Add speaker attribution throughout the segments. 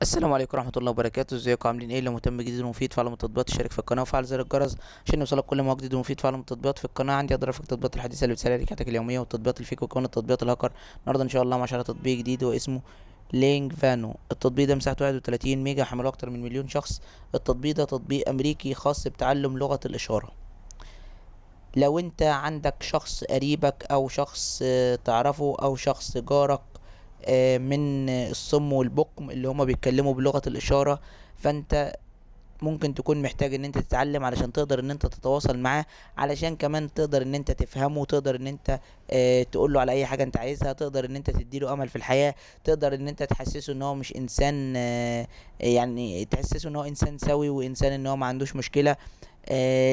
Speaker 1: السلام عليكم ورحمة الله وبركاته. ازيكم عاملين ايه؟ لو مهتم جديد ومفيد في عالم التطبيقات اشترك في القناة وفعل زر الجرس عشان يوصلك كل ما هو جديد ومفيد في عالم التطبيقات. في القناة عندي اقدر افك التطبيقات الحديثة اللي بتسهل عليك حياتك اليومية والتطبيقات الفيك وكمان التطبيقات الهاكر. النهارده ان شاء الله مع شرح تطبيق جديد واسمه لينك فانو. التطبيق ده مساحته 31 ميجا، حمله اكتر من مليون شخص. التطبيق ده تطبيق امريكي خاص بتعلم لغة الاشارة. لو انت عندك شخص قريبك او شخص تعرفه او شخص جارك من الصم والبكم اللي هما بيتكلموا بلغة الإشارة، فانت ممكن تكون محتاج ان انت تتعلم علشان تقدر ان انت تتواصل معاه، علشان كمان تقدر ان انت تفهمه، تقدر ان انت تقول له على اي حاجة انت عايزها، تقدر ان انت تديله امل في الحياة، تقدر ان انت تحسسه ان هو مش انسان يعني تحسسه ان هو انسان سوي وانسان ان هو ما عندوش مشكلة.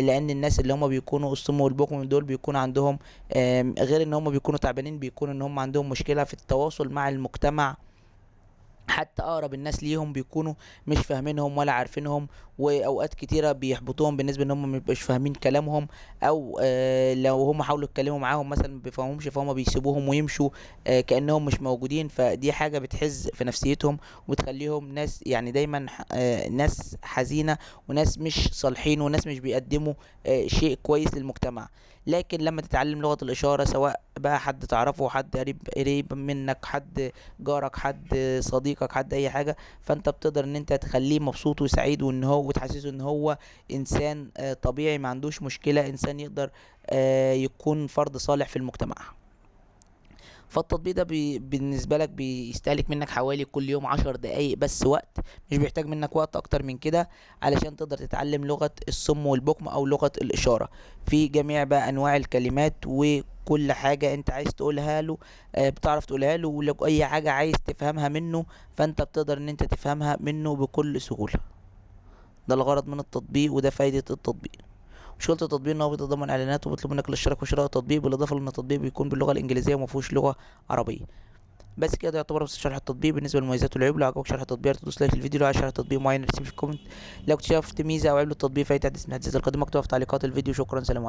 Speaker 1: لان الناس اللي هم بيكونوا الصم والبكم دول بيكون عندهم غير ان هم بيكونوا تعبانين، بيكون ان هم عندهم مشكلة في التواصل مع المجتمع. حتى اقرب الناس ليهم بيكونوا مش فاهمينهم ولا عارفينهم، واوقات كتيره بيحبطوهم بالنسبه ان هم مبيبقوش فاهمين كلامهم، او لو هم حاولوا يتكلموا معاهم مثلا ما بيفهمهمش فهم بيسيبوهم ويمشوا كانهم مش موجودين. فدي حاجه بتحز في نفسيتهم وبتخليهم ناس يعني دايما ناس حزينه وناس مش صالحين وناس مش بيقدموا شيء كويس للمجتمع. لكن لما تتعلم لغه الاشاره، سواء بقى حد تعرفه، حد قريب منك، حد جارك، حد صديقك، حد اي حاجه، فانت بتقدر ان انت تخليه مبسوط وسعيد وان هو وتحسسه ان هو انسان طبيعي ما عندوش مشكله، انسان يقدر يكون فرد صالح في المجتمع. فالتطبيق ده بالنسبه لك بيستهلك منك حوالي كل يوم 10 دقايق بس وقت، مش بيحتاج منك وقت اكتر من كده علشان تقدر تتعلم لغه الصم والبكم او لغه الاشاره في جميع بقى انواع الكلمات وكل حاجة انت عايز تقولها له بتعرف تقولها له. ولو اي حاجة عايز تفهمها منه فانت بتقدر ان انت تفهمها منه بكل سهولة. ده الغرض من التطبيق وده فايدة التطبيق. مشكلة التطبيق ان هو بيتضمن اعلانات وبيطلب منك الاشتراك وشراء التطبيق، بالاضافة لان التطبيق بيكون باللغة الانجليزية ومفهوش لغة عربية. بس كده يعتبر بس شرح التطبيق. بالنسبة للمميزات والعيوب، لو عجبك شرح التطبيق تدوس لايك للفيديو، لو عايز شرح تطبيق معين ارسم في الكومنت. لو اكتشفت ميزة او عيب للتطبيق في اي تحديث من التحديثات القادمة اكتبها في تعليقات الفيديو. شكرا، سلام عليكم.